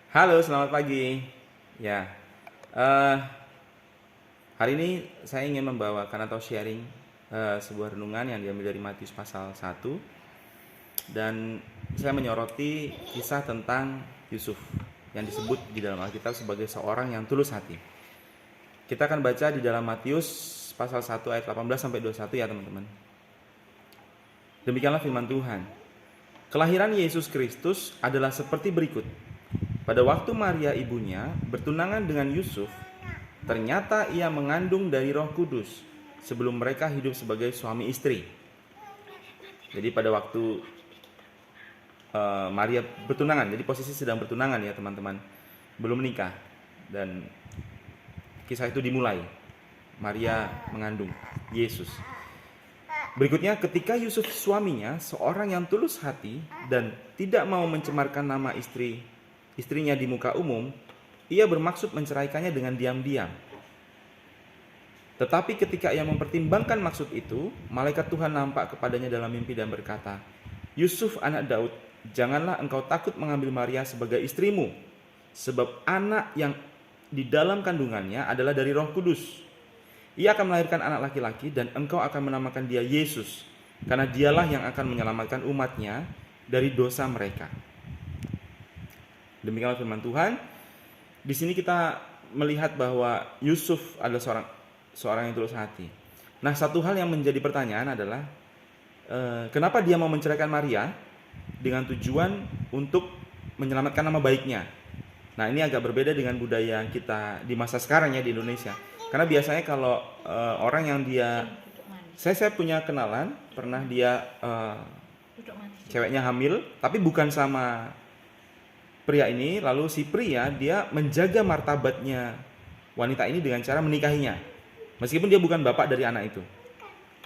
Halo, selamat pagi. Ya, eh, hari ini saya ingin membawakan atau sharing sebuah renungan yang diambil dari Matius pasal 1 dan saya menyoroti kisah tentang Yusuf yang disebut di dalam Alkitab sebagai seorang yang tulus hati. Kita akan baca di dalam Matius pasal 1 ayat 18 sampai 21 ya, teman-teman. Demikianlah firman Tuhan. Kelahiran Yesus Kristus adalah seperti berikut. Pada waktu Maria ibunya bertunangan dengan Yusuf, ternyata ia mengandung dari Roh Kudus sebelum mereka hidup sebagai suami istri. Jadi pada waktu Maria bertunangan, jadi posisi sedang bertunangan ya teman-teman, belum menikah, dan kisah itu dimulai. Maria mengandung Yesus. Berikutnya, ketika Yusuf suaminya seorang yang tulus hati dan tidak mau mencemarkan nama istrinya di muka umum, ia bermaksud menceraikannya dengan diam-diam. Tetapi ketika ia mempertimbangkan maksud itu, malaikat Tuhan nampak kepadanya dalam mimpi dan berkata, "Yusuf anak Daud, janganlah engkau takut mengambil Maria sebagai istrimu, sebab anak yang di dalam kandungannya adalah dari Roh Kudus. Ia akan melahirkan anak laki-laki dan engkau akan menamakan dia Yesus, karena dialah yang akan menyelamatkan umatnya dari dosa mereka." Demikianlah firman Tuhan. Di sini kita melihat bahwa Yusuf adalah seorang yang tulus hati. Nah, satu hal yang menjadi pertanyaan adalah kenapa dia mau menceraikan Maria dengan tujuan untuk menyelamatkan nama baiknya. Nah, ini agak berbeda dengan budaya kita di masa sekarang ya di Indonesia. Karena biasanya kalau orang yang saya punya kenalan pernah dia ceweknya hamil, tapi bukan sama pria ini, lalu si pria dia menjaga martabatnya wanita ini dengan cara menikahinya, meskipun dia bukan bapak dari anak itu.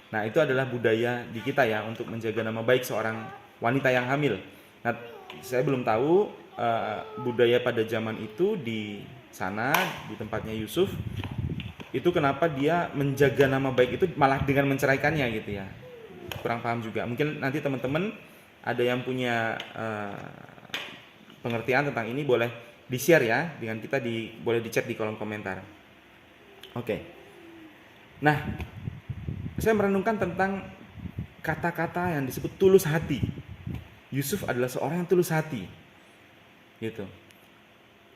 Nah, itu adalah budaya di kita ya untuk menjaga nama baik seorang wanita yang hamil. Nah, saya belum tahu budaya pada zaman itu di sana, di tempatnya Yusuf, itu kenapa dia menjaga nama baik itu malah dengan menceraikannya gitu ya. Kurang paham juga. Mungkin nanti teman-teman ada yang punya pengertian tentang ini boleh di-share ya dengan kita, boleh di-chat di kolom komentar. Oke. Nah, saya merenungkan tentang kata-kata yang disebut tulus hati. Yusuf adalah seorang yang tulus hati. Gitu.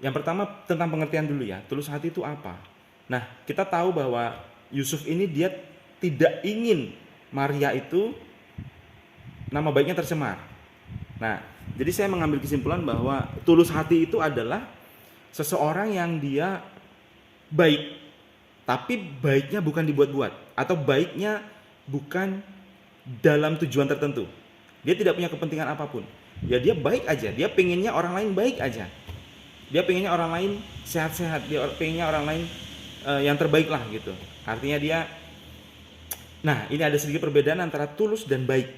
Yang pertama tentang pengertian dulu ya. Tulus hati itu apa? Nah, kita tahu bahwa Yusuf ini dia tidak ingin Maria itu nama baiknya tercemar. Nah, jadi saya mengambil kesimpulan bahwa tulus hati itu adalah seseorang yang dia baik, tapi baiknya bukan dibuat-buat, atau baiknya bukan dalam tujuan tertentu. Dia tidak punya kepentingan apapun. Ya dia baik aja, dia pengennya orang lain baik aja. Dia pengennya orang lain sehat-sehat, dia pengennya orang lain yang terbaik lah gitu. Artinya dia, nah ini ada sedikit perbedaan antara tulus dan baik.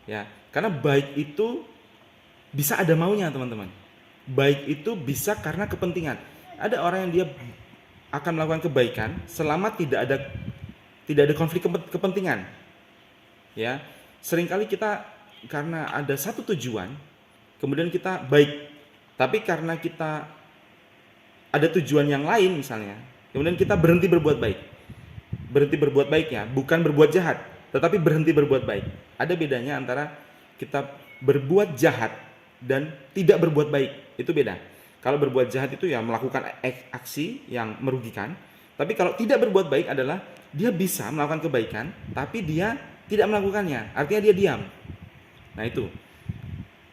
Ya, karena baik itu bisa ada maunya teman-teman. Baik itu bisa karena kepentingan. Ada orang yang dia akan melakukan kebaikan selama tidak ada konflik kepentingan. Ya, seringkali kita karena ada satu tujuan, kemudian kita baik. Tapi karena kita ada tujuan yang lain misalnya, kemudian kita berhenti berbuat baik. Berhenti berbuat baik ya, bukan berbuat jahat, tetapi berhenti berbuat baik. Ada bedanya antara kita berbuat jahat dan tidak berbuat baik, itu beda. Kalau berbuat jahat itu ya melakukan aksi yang merugikan, tapi kalau tidak berbuat baik adalah dia bisa melakukan kebaikan, tapi dia tidak melakukannya, artinya dia diam. Nah itu.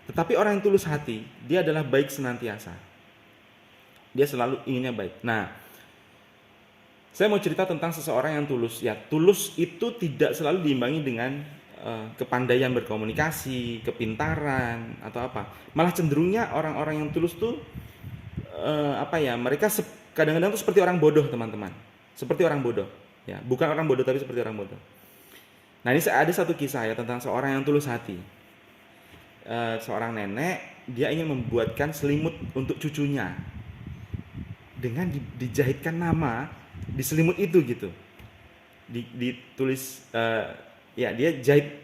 Tetapi orang yang tulus hati, dia adalah baik senantiasa. Dia selalu inginnya baik. Nah, saya mau cerita tentang seseorang yang tulus. Ya, tulus itu tidak selalu diimbangi dengan kepandaian berkomunikasi, kepintaran atau apa. Malah cenderungnya orang-orang yang tulus tuh mereka kadang-kadang tuh seperti orang bodoh, teman-teman. Seperti orang bodoh. Ya, bukan orang bodoh tapi seperti orang bodoh. Nah, ini ada satu kisah ya tentang seorang yang tulus hati. Seorang nenek, dia ingin membuatkan selimut untuk cucunya dengan dijahitkan nama di selimut itu gitu. Ditulis ya dia jahit.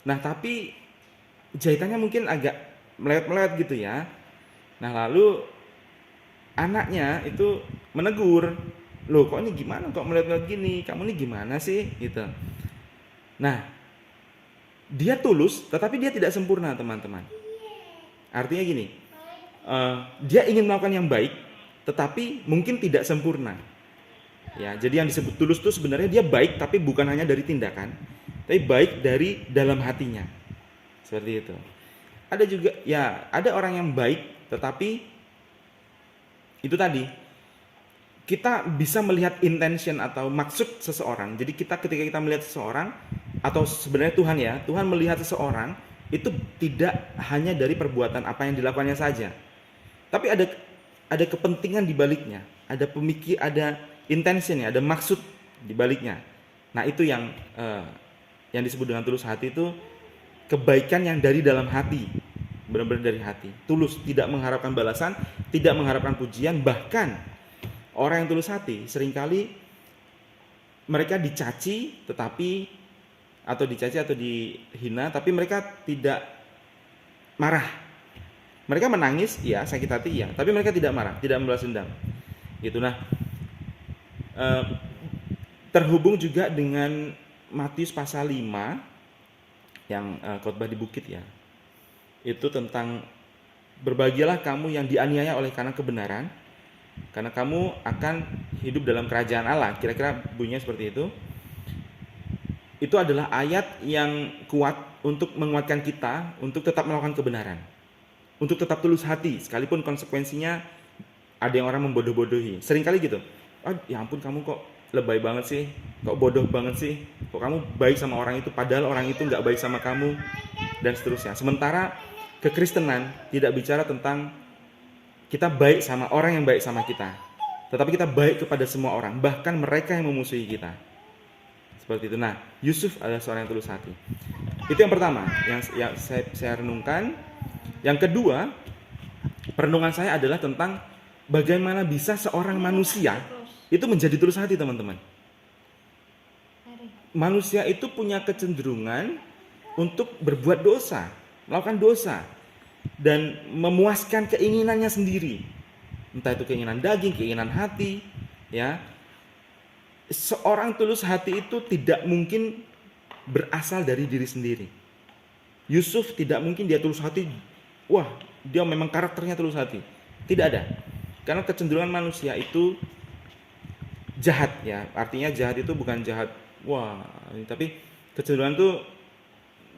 Nah tapi jahitannya mungkin agak melewet-melewet gitu ya. Nah, lalu anaknya itu menegur, loh kok ini gimana kok melihat-lihat gini, kamu ini gimana sih gitu. Nah, dia tulus tetapi dia tidak sempurna teman-teman. Artinya gini, dia ingin melakukan yang baik tetapi mungkin tidak sempurna. Ya, jadi yang disebut tulus itu sebenarnya dia baik tapi bukan hanya dari tindakan, tapi baik dari dalam hatinya. Seperti itu. Ada juga ya, ada orang yang baik tetapi itu tadi, kita bisa melihat intention atau maksud seseorang. Jadi ketika kita melihat seseorang, atau sebenarnya Tuhan ya, Tuhan melihat seseorang itu tidak hanya dari perbuatan apa yang dilakukannya saja, tapi ada kepentingan di baliknya, ada ada intentionnya, ada maksud di baliknya. Nah, itu yang disebut dengan tulus hati, itu kebaikan yang dari dalam hati, benar-benar dari hati, tulus, tidak mengharapkan balasan, tidak mengharapkan pujian. Bahkan orang yang tulus hati seringkali mereka dicaci atau dihina, tapi mereka tidak marah. Mereka menangis, ya, sakit hati, ya, tapi mereka tidak marah, tidak membalas dendam. Gitu. Nah, terhubung juga dengan Matius pasal 5 yang khotbah di bukit ya. Itu tentang berbahagialah kamu yang dianiaya oleh karena kebenaran, karena kamu akan hidup dalam kerajaan Allah. Kira-kira bunyinya seperti itu. Itu adalah ayat yang kuat untuk menguatkan kita untuk tetap melakukan kebenaran, untuk tetap tulus hati sekalipun konsekuensinya ada yang orang membodoh-bodohi. Seringkali gitu, oh ya ampun kamu kok lebay banget sih, kok bodoh banget sih, kok kamu baik sama orang itu padahal orang itu nggak baik sama kamu, dan seterusnya. Sementara kekristenan tidak bicara tentang kita baik sama orang yang baik sama kita, tetapi kita baik kepada semua orang, bahkan mereka yang memusuhi kita. Seperti itu. Nah, Yusuf adalah seorang yang tulus hati. Itu yang pertama yang saya renungkan. Yang kedua, perenungan saya adalah tentang bagaimana bisa seorang manusia itu menjadi tulus hati, teman-teman. Manusia itu punya kecenderungan untuk berbuat dosa, melakukan dosa, dan memuaskan keinginannya sendiri. Entah itu keinginan daging, keinginan hati, ya. Seorang tulus hati itu tidak mungkin berasal dari diri sendiri. Yusuf tidak mungkin dia tulus hati, wah dia memang karakternya tulus hati. Tidak ada. Karena kecenderungan manusia itu jahat ya. Artinya jahat itu bukan jahat wah, tapi kecenderungan itu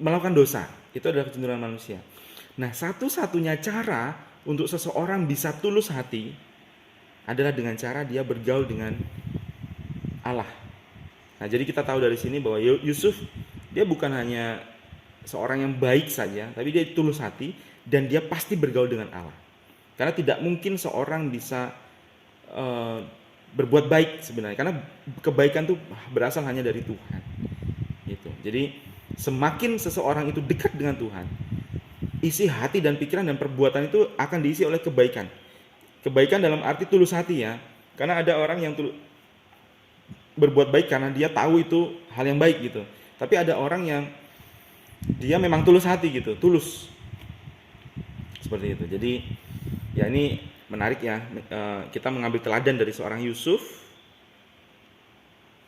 melakukan dosa. Itu adalah kecenderungan manusia. Nah, satu-satunya cara untuk seseorang bisa tulus hati adalah dengan cara dia bergaul dengan Allah. Nah, jadi kita tahu dari sini bahwa Yusuf dia bukan hanya seorang yang baik saja, tapi dia tulus hati dan dia pasti bergaul dengan Allah. Karena tidak mungkin seorang bisa berbuat baik sebenarnya, karena kebaikan itu berasal hanya dari Tuhan. Gitu. Jadi semakin seseorang itu dekat dengan Tuhan, isi hati dan pikiran dan perbuatan itu akan diisi oleh kebaikan. Kebaikan dalam arti tulus hati ya. Karena ada orang yang berbuat baik karena dia tahu itu hal yang baik gitu. Tapi ada orang yang dia memang tulus hati gitu, tulus. Seperti itu. Jadi ya ini menarik ya, kita mengambil teladan dari seorang Yusuf,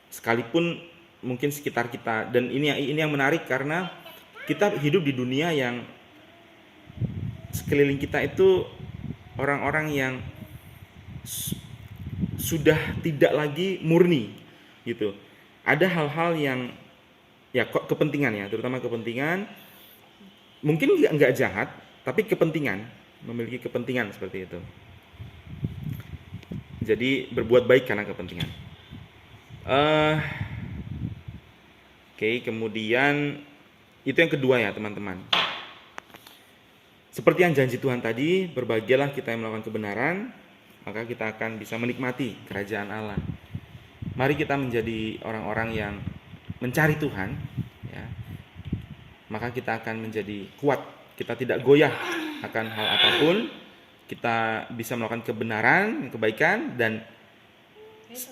sekalipun mungkin sekitar kita. Dan ini yang menarik karena kita hidup di dunia yang sekeliling kita itu orang-orang yang sudah tidak lagi murni gitu. Ada hal-hal yang ya kepentingan ya, terutama kepentingan, mungkin nggak jahat, tapi kepentingan, memiliki kepentingan seperti itu. Jadi berbuat baik karena kepentingan. Oke, kemudian itu yang kedua ya teman-teman. Seperti yang janji Tuhan tadi, berbahagialah kita yang melakukan kebenaran, maka kita akan bisa menikmati kerajaan Allah. Mari kita menjadi orang-orang yang mencari Tuhan, ya. Maka kita akan menjadi kuat. Kita tidak goyah akan hal apapun. Kita bisa melakukan kebenaran, kebaikan, dan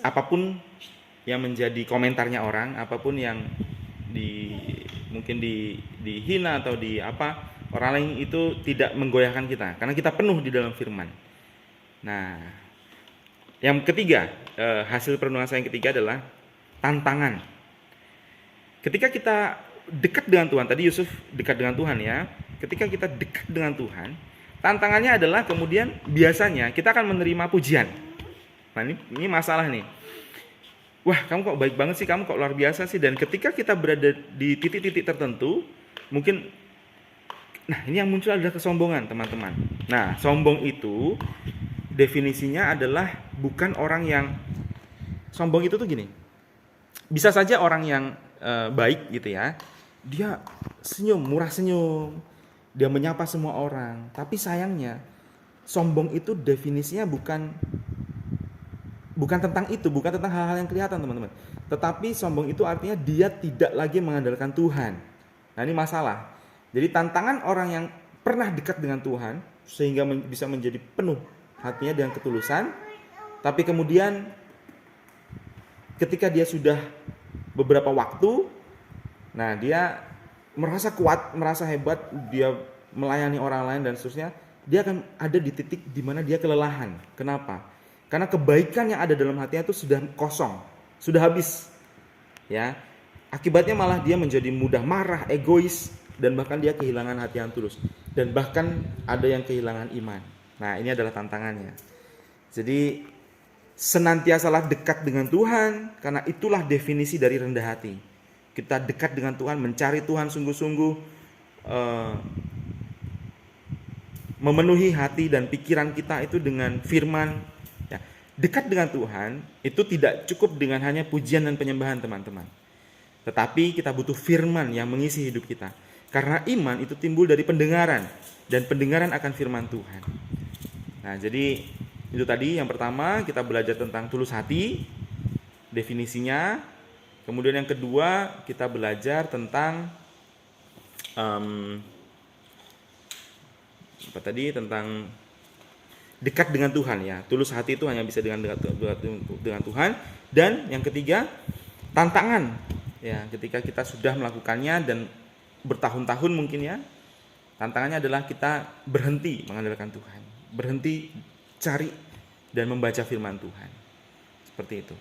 apapun yang menjadi komentarnya orang, apapun yang mungkin dihina atau Orang lain itu tidak menggoyahkan kita karena kita penuh di dalam firman. Nah, yang ketiga, hasil perenungan saya yang ketiga adalah tantangan. Ketika kita dekat dengan Tuhan, tadi Yusuf dekat dengan Tuhan ya. Ketika kita dekat dengan Tuhan, tantangannya adalah kemudian biasanya kita akan menerima pujian. Nah, ini masalah nih. Wah, kamu kok baik banget sih, kamu kok luar biasa sih. Dan ketika kita berada di titik-titik tertentu, mungkin, nah ini yang muncul adalah kesombongan, teman-teman. Nah, sombong itu definisinya adalah bukan orang yang sombong itu tuh gini. Bisa saja orang yang baik gitu ya, dia senyum, murah senyum, dia menyapa semua orang. Tapi sayangnya sombong itu definisinya bukan tentang itu, bukan tentang hal-hal yang kelihatan, teman-teman. Tetapi sombong itu artinya dia tidak lagi mengandalkan Tuhan. Nah, ini masalah. Jadi tantangan orang yang pernah dekat dengan Tuhan sehingga bisa menjadi penuh hatinya dengan ketulusan, tapi kemudian ketika dia sudah beberapa waktu, nah dia merasa kuat, merasa hebat, dia melayani orang lain dan seterusnya, dia akan ada di titik di mana dia kelelahan. Kenapa? Karena kebaikan yang ada dalam hatinya itu sudah kosong, sudah habis. Ya. Akibatnya malah dia menjadi mudah marah, egois, dan bahkan dia kehilangan hati yang tulus. Dan bahkan ada yang kehilangan iman. Nah, ini adalah tantangannya. Jadi senantiasalah dekat dengan Tuhan, karena itulah definisi dari rendah hati. Kita dekat dengan Tuhan, mencari Tuhan sungguh-sungguh, memenuhi hati dan pikiran kita itu dengan firman. Ya, dekat dengan Tuhan itu tidak cukup dengan hanya pujian dan penyembahan, teman-teman. Tetapi kita butuh firman yang mengisi hidup kita. Karena iman itu timbul dari pendengaran, dan pendengaran akan firman Tuhan. Nah, jadi itu tadi yang pertama, kita belajar tentang tulus hati, definisinya. Kemudian yang kedua, kita belajar tentang tentang dekat dengan Tuhan ya. Tulus hati itu hanya bisa dengan Tuhan. Dan yang ketiga, tantangan ya, ketika kita sudah melakukannya dan bertahun-tahun mungkin ya. Tantangannya adalah kita berhenti mengandalkan Tuhan, berhenti cari dan membaca firman Tuhan. Seperti itu.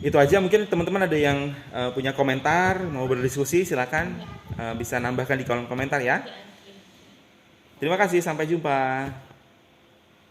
Itu aja, mungkin teman-teman ada yang punya komentar, mau berdiskusi, silakan bisa nambahkan di kolom komentar ya. Terima kasih, sampai jumpa.